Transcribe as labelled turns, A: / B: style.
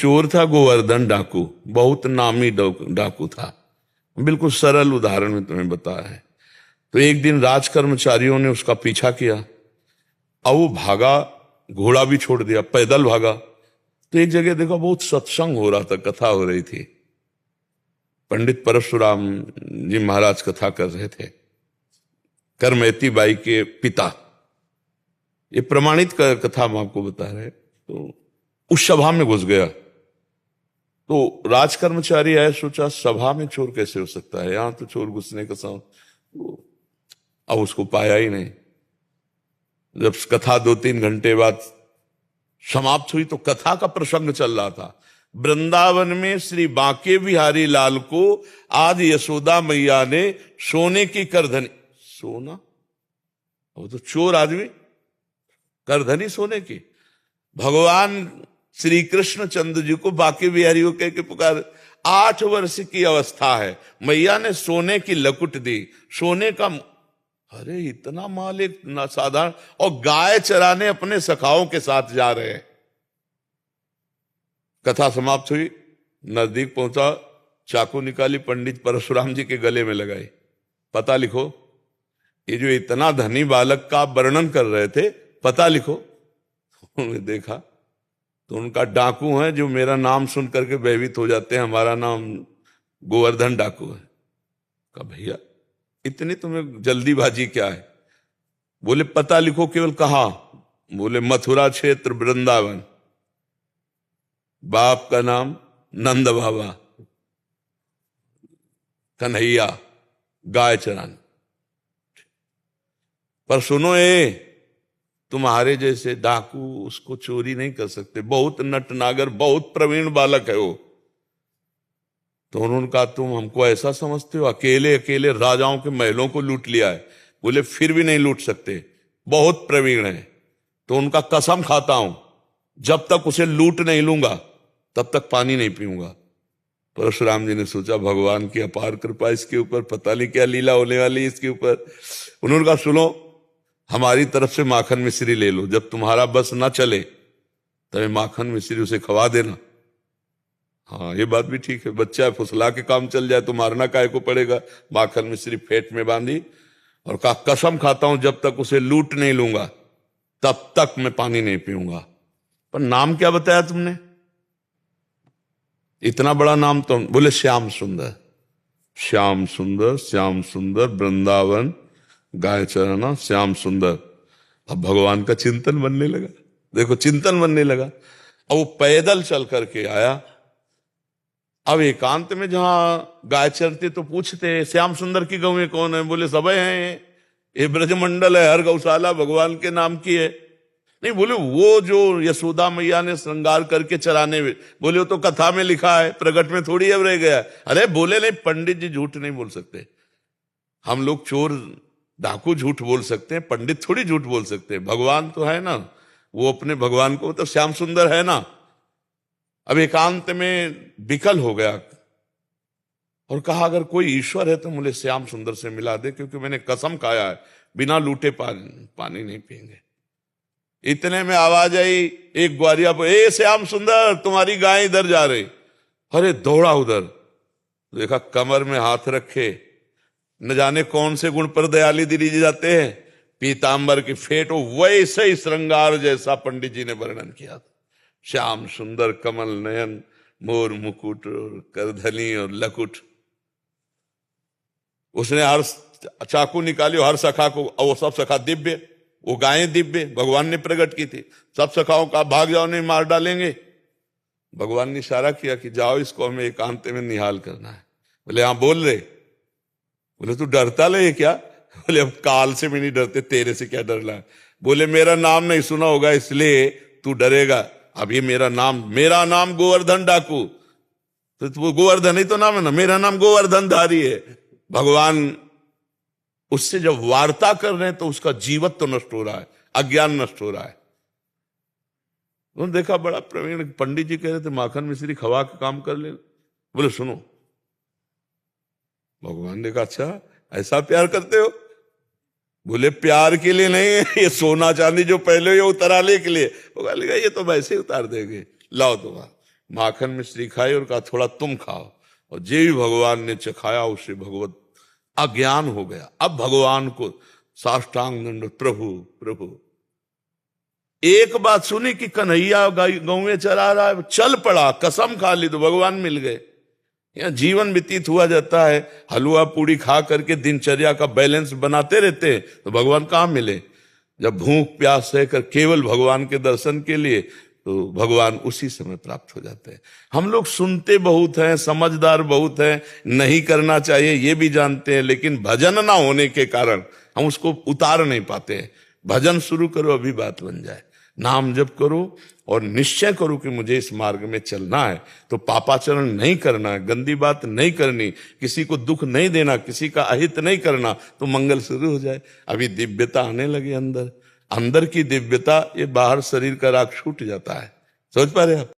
A: चोर था गोवर्धन डाकू, बहुत नामी डाकू था। बिल्कुल सरल उदाहरण में तुम्हें बताया है। तो एक दिन राज कर्मचारियों ने उसका पीछा किया, अब वो भागा, घोड़ा भी छोड़ दिया, पैदल भागा। तो एक जगह देखा बहुत सत्संग हो रहा था, कथा हो रही थी। पंडित परशुराम जी महाराज कथा कर रहे थे, करमैती बाई के पिता। ये प्रमाणित कथा हम आपको बता रहे। तो उस सभा में घुस गया। तो राज कर्मचारी आए, सोचा सभा में चोर कैसे हो सकता है, यहां तो चोर घुसने का अब उसको पाया ही नहीं। जब कथा 2-3 घंटे बाद समाप्त हुई तो कथा का प्रसंग चल रहा था। वृंदावन में श्री बांके बिहारी लाल को आज यशोदा मैया ने सोने की करधनी, सोना, वो तो चोर आदमी, करधनी सोने की। भगवान श्री कृष्ण चंद्र जी को बांके बिहारी को कह के पुकार, 8 वर्ष की अवस्था है, मैया ने सोने की लकुट दी, सोने का। अरे इतना माल एक साधारण, और गाय चराने अपने सखाओं के साथ जा रहे हैं। कथा समाप्त हुई, नजदीक पहुंचा, चाकू निकाली, पंडित परशुराम जी के गले में लगाई, पता लिखो। ये जो इतना धनी बालक का वर्णन कर रहे थे, पता लिखो। उन्होंने देखा तो उनका डाकू है जो मेरा नाम सुन करके भयभीत हो जाते हैं, हमारा नाम गोवर्धन डाकू है। कहा भैया इतनी तुम्हें जल्दीबाजी क्या है? बोले पता लिखो। केवल कहा? बोले मथुरा क्षेत्र वृंदावन, बाप का नाम नंद बाबा, कन्हैया, गाय चरान। पर सुनो, तुम्हारे जैसे डाकू उसको चोरी नहीं कर सकते, बहुत नटनागर, बहुत प्रवीण बालक है वो। तो उन्होंने कहा तुम हमको ऐसा समझते हो, अकेले अकेले राजाओं के महलों को लूट लिया है। बोले फिर भी नहीं लूट सकते, बहुत प्रवीण है। तो उनका कसम खाता हूं, जब तक उसे लूट नहीं लूंगा तब तक पानी नहीं पीऊंगा। परशुराम जी ने सोचा भगवान की अपार कृपा इसके ऊपर, पता नहीं क्या लीला होने वाली इसके ऊपर। उन्होंने कहा सुनो, हमारी तरफ से माखन मिश्री ले लो, जब तुम्हारा बस ना चले तब माखन मिश्री उसे खवा देना। हाँ ये बात भी ठीक है, बच्चा है, फुसला के काम चल जाए तो मारना काहे को पड़ेगा। माखन मिश्री फेट में बांधी और कहा कसम खाता हूं जब तक उसे लूट नहीं लूंगा तब तक मैं पानी नहीं पीऊंगा। पर नाम क्या बताया तुमने? इतना बड़ा नाम तो। बोले श्याम सुंदर। श्याम सुंदर, श्याम सुंदर, वृंदावन, गाय चराना, श्याम सुंदर। अब भगवान का चिंतन बनने लगा। देखो चिंतन बनने लगा। अब वो पैदल चल करके आया। अब एकांत में जहां गाय चरते तो पूछते श्याम सुंदर की गौएं कौन है? बोले सबे हैं, ये ब्रजमंडल है, हर गौशाला भगवान के नाम की है। नहीं, बोले वो जो यशोदा मैया ने श्रृंगार करके चराने में। बोले वो तो कथा में लिखा है, प्रगट में थोड़ी अब रह गया। अरे बोले नहीं, पंडित जी झूठ नहीं बोल सकते। हम लोग चोर डाकू झूठ बोल सकते हैं, पंडित थोड़ी झूठ बोल सकते हैं। भगवान तो है ना, वो अपने भगवान को तो श्याम सुंदर है ना। अब एकांत में विकल हो गया और कहा अगर कोई ईश्वर है तो मुझे श्याम सुंदर से मिला दे, क्योंकि मैंने कसम खाया है बिना लूटे पानी नहीं पिएंगे। इतने में आवाज आई एक ग्वारिया पर, ए श्याम सुंदर तुम्हारी गाय इधर जा रही। अरे दौड़ा उधर, देखा कमर में हाथ रखे, न जाने कौन से गुण पर दयाली दिए जाते हैं, पीतांबर की फेट, वैसे ही श्रृंगार जैसा पंडित जी ने वर्णन किया था। श्याम सुंदर, कमल नयन, मोर मुकुट और करधनी और लकुट। उसने हर चाकू निकाली, हर सखा को, वो सब सखा दिव्य, वो गायें दिव्य भगवान ने प्रकट की थी। सब सखाओं का भाग जाओ नहीं मार डालेंगे। भगवान ने इशारा किया कि जाओ इसको हमें एकांत में निहाल करना है। बोले हाँ बोल रहे। बोले तू डरता ले क्या? बोले अब काल से भी नहीं डरते, तेरे से क्या डरना है। बोले मेरा नाम नहीं सुना होगा इसलिए तू डरेगा। अब ये मेरा नाम गोवर्धन डाकू, तो वो गोवर्धन ही तो नाम है ना, मेरा नाम गोवर्धन धारी है। भगवान उससे जब वार्ता कर रहे हैं तो उसका जीवत्व तो नष्ट हो रहा है, अज्ञान नष्ट हो रहा है। उन्होंने देखा बड़ा प्रवीण पंडित जी कह रहे थे माखन मिश्री खवा के काम कर ले। बोले सुनो, भगवान ने कहा अच्छा ऐसा प्यार करते हो? बोले प्यार के लिए नहीं, ये सोना चांदी जो पहले ये उतराले के लिए। वो कहा ये तो वैसे ही उतार देंगे, लाओ तुम्हारा। माखन मिश्री खाई और कहा थोड़ा तुम खाओ, और जे भी भगवान ने चखाया उसे भगवत अज्ञान हो गया। अब भगवान को साष्टांग दंड, प्रभु प्रभु। एक बात सुनी कि कन्हैया गौ में चरा रहा है, चल पड़ा, कसम खा ली तो भगवान मिल गए। यहाँ जीवन व्यतीत हुआ जाता है, हलवा पूड़ी खा करके दिनचर्या का बैलेंस बनाते रहते हैं, तो भगवान कहाँ मिले? जब भूख प्यास सहकर केवल भगवान के दर्शन के लिए, तो भगवान उसी समय प्राप्त हो जाते हैं। हम लोग सुनते बहुत हैं, समझदार बहुत हैं, नहीं करना चाहिए ये भी जानते हैं, लेकिन भजन ना होने के कारण हम उसको उतार नहीं पाते हैं। भजन शुरू करो, अभी बात बन जाए। नाम जप करो और निश्चय करो कि मुझे इस मार्ग में चलना है, तो पापाचरण नहीं करना है, गंदी बात नहीं करनी, किसी को दुख नहीं देना, किसी का अहित नहीं करना, तो मंगल शुरू हो जाए। अभी दिव्यता आने लगे अंदर, अंदर की दिव्यता, ये बाहर शरीर का राग छूट जाता है। समझ पा रहे आप?